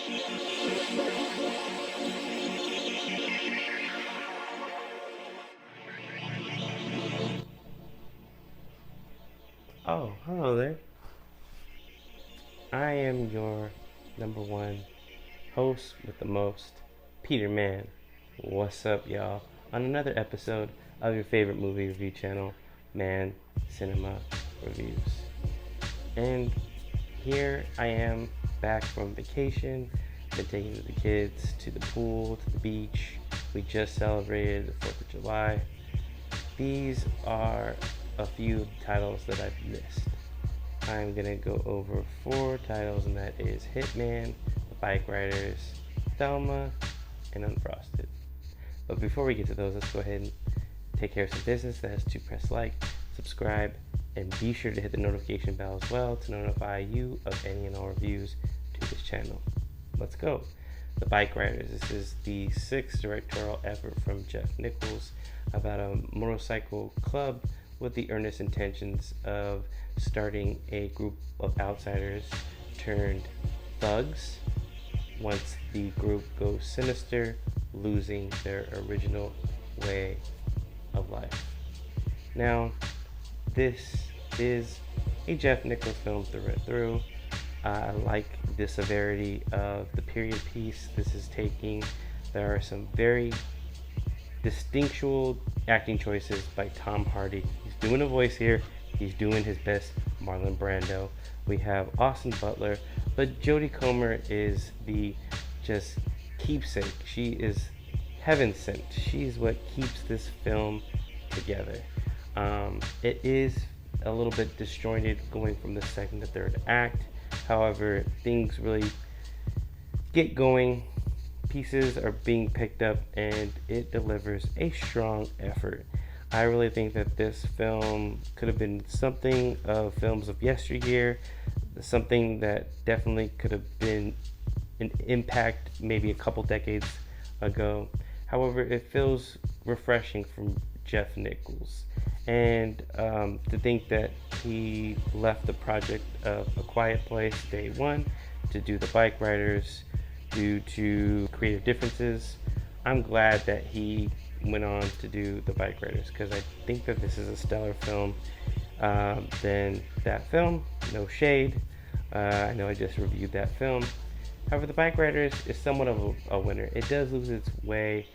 Oh, hello there. I am your number one host with the most, Peter Man. What's up, y'all? On another episode of your favorite movie review channel, Man Cinema Reviews. And here I am back from vacation. Been taking the kids to the pool, to the beach. We just celebrated the 4th of July. These are a few titles that I've missed. I'm going to go over 4 titles, and that is Hitman, The Bikeriders, Thelma, and Unfrosted. But before we get to those, let's go ahead and take care of some business. That is to press like, subscribe, and be sure to hit the notification bell as well to notify you of any and all reviews to this channel. Let's go. The Bikeriders. This is the 6th directorial effort from Jeff Nichols about a motorcycle club with the earnest intentions of starting a group of outsiders turned thugs once the group goes sinister, losing their original way of life. Now, this is a Jeff Nichols film through and through. I like the severity of the period piece this is taking. There are some very distinctual acting choices by Tom Hardy. He's doing a voice here. He's doing his best Marlon Brando. We have Austin Butler, but Jodie Comer is the just keepsake. She is heaven sent. She's what keeps this film together. It is a little bit disjointed going from the second to third act. However, things really get going. Pieces are being picked up, and it delivers a strong effort. I really think that this film could have been something of films of yesteryear, something that definitely could have been an impact maybe a couple decades ago. However, it feels refreshing from Jeff Nichols. And to think that he left the project of A Quiet Place day one to do The Bikeriders due to creative differences, I'm glad that he went on to do The Bikeriders, because I think that this is a stellar film. Than that film, no shade. I know I just reviewed that film. However, The Bikeriders is somewhat of a winner. It does lose its way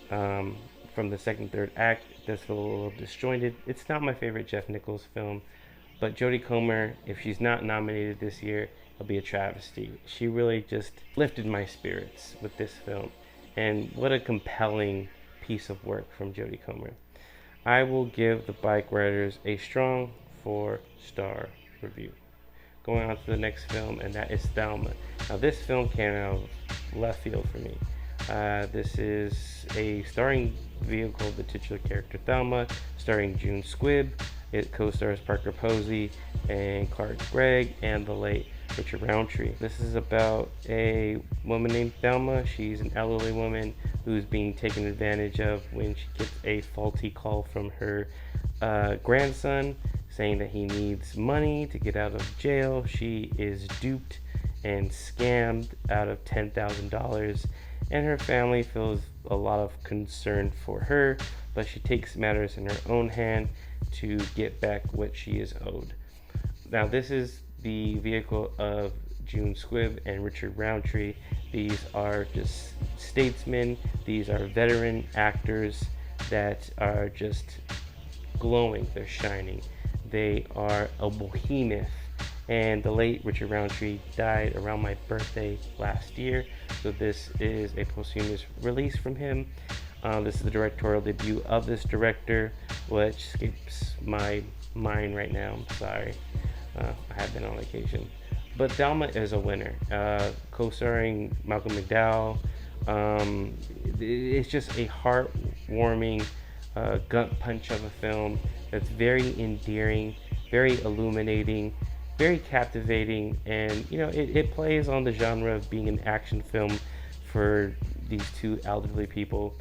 from the second, third act. It does feel a little disjointed. It's not my favorite Jeff Nichols film, but Jodie Comer, if she's not nominated this year, it'll be a travesty. She really just lifted my spirits with this film, and what a compelling piece of work from Jodie Comer. I will give The Bikeriders a strong 4-star review. Going on to the next film, and that is Thelma. Now, this film came out of left field for me. This is a starring vehicle, the titular character Thelma, starring June Squibb. It co-stars Parker Posey and Clark Gregg and the late Richard Roundtree. This is about a woman named Thelma. She's an elderly woman who's being taken advantage of when she gets a faulty call from her grandson saying that he needs money to get out of jail. She is duped and scammed out of $10,000, and her family feels a lot of concern for her, but she takes matters in her own hand to get back what she is owed. Now, this is the vehicle of June Squibb and Richard Roundtree. These are just statesmen. These are veteran actors that are just glowing. They're shining. They are a behemoth. And the late Richard Roundtree died around my birthday last year, so this is a posthumous release from him. This is the directorial debut of this director, which escapes my mind right now. I'm sorry. I have been on vacation. But Thelma is a winner. Co-starring Malcolm McDowell. It's just a heartwarming gut punch of a film that's very endearing, very illuminating, very captivating, and it plays on the genre of being an action film for these two elderly people.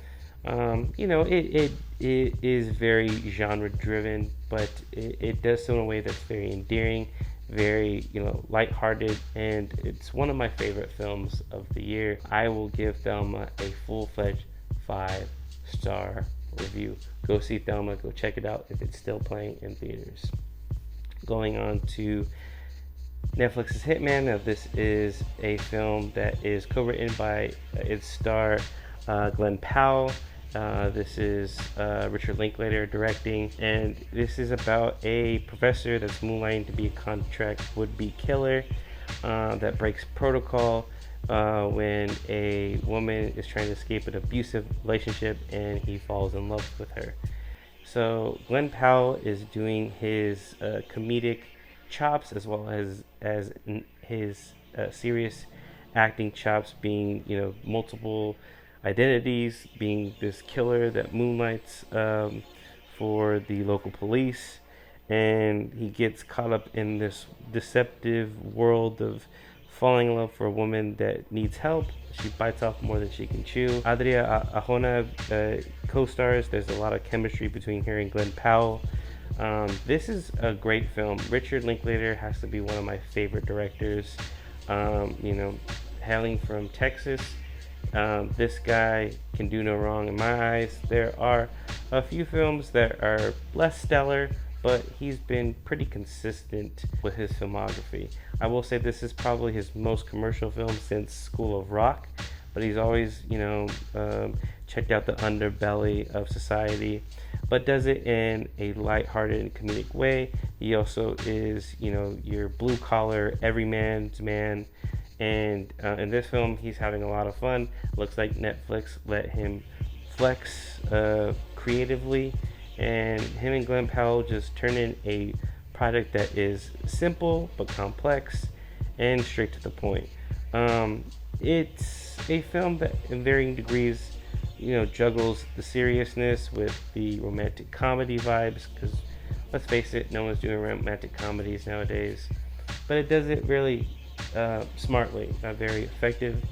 It is very genre driven, but it does so in a way that's very endearing very, lighthearted, and it's one of my favorite films of the year. I will give Thelma a full-fledged 5-star review. Go see Thelma. Go check it out if it's still playing in theaters. Going on to Netflix's Hitman. Now, this is a film that is co-written by its star Glenn Powell. This is Richard Linklater directing, and this is about a professor that's moonlighting to be a contract would-be killer that breaks protocol when a woman is trying to escape an abusive relationship and he falls in love with her. So Glenn Powell is doing his comedic chops as well as his serious acting chops, being multiple identities, being this killer that moonlights for the local police, and he gets caught up in this deceptive world of falling in love for a woman that needs help. She bites off more than she can chew. Adria Arjona co-stars. There's a lot of chemistry between her and Glenn Powell. This is a great film. Richard Linklater has to be one of my favorite directors. Hailing from Texas, this guy can do no wrong in my eyes. There are a few films that are less stellar, but he's been pretty consistent with his filmography. I will say this is probably his most commercial film since School of Rock, but he's always, checked out the underbelly of society, but does it in a lighthearted and comedic way. He also is, your blue-collar, everyman's man, and in this film, he's having a lot of fun. Looks like Netflix let him flex creatively, and him and Glenn Powell just turn in a product that is simple but complex and straight to the point. It's a film that, in varying degrees, juggles the seriousness with the romantic comedy vibes. Because let's face it, no one's doing romantic comedies nowadays. But it does it really smartly, very effective.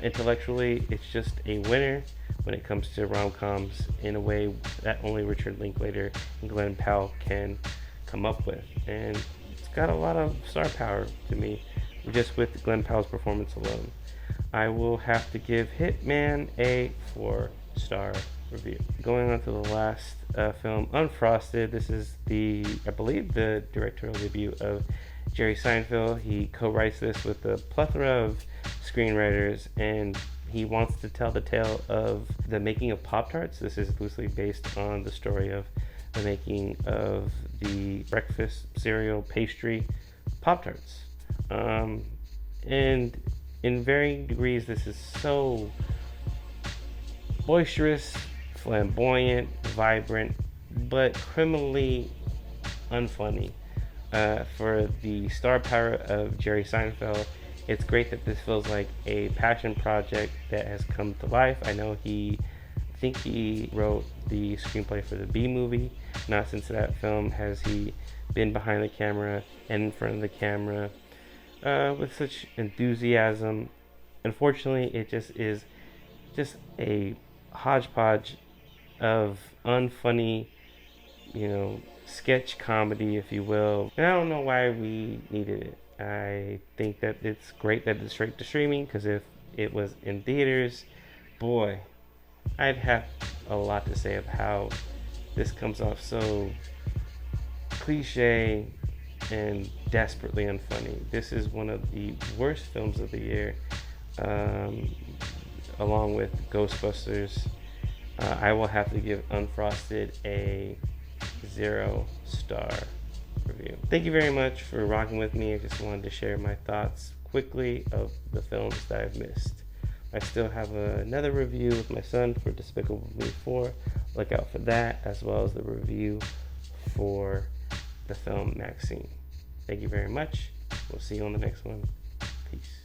Intellectually, it's just a winner when it comes to rom-coms in a way that only Richard Linklater and Glenn Powell can come up with. And it's got a lot of star power to me, just with Glenn Powell's performance alone. I will have to give Hitman a 4-star review. Going on to the last film, Unfrosted. This is I believe the directorial debut of Jerry Seinfeld. He co-writes this with a plethora of screenwriters, and he wants to tell the tale of the making of Pop-Tarts. This is loosely based on the story of the making of the breakfast cereal pastry Pop-Tarts. And in varying degrees, this is so boisterous, flamboyant, vibrant, but criminally unfunny. For the star power of Jerry Seinfeld, it's great that this feels like a passion project that has come to life. I think he wrote the screenplay for the Bee Movie. Not since that film has he been behind the camera and in front of the camera with such enthusiasm. Unfortunately, it just is a hodgepodge of unfunny, sketch comedy, if you will. And I don't know why we needed it. I think that it's great that it's straight to streaming, because if it was in theaters, boy, I'd have a lot to say of how this comes off so cliche and desperately unfunny. This is one of the worst films of the year, along with Ghostbusters. I will have to give Unfrosted a 0-star review. Thank you very much for rocking with me. I just wanted to share my thoughts quickly of the films that I've missed. I still have another review with my son for Despicable Me 4. Look out for that, as well as the review for the film Maxine. Thank you very much. We'll see you on the next one. Peace.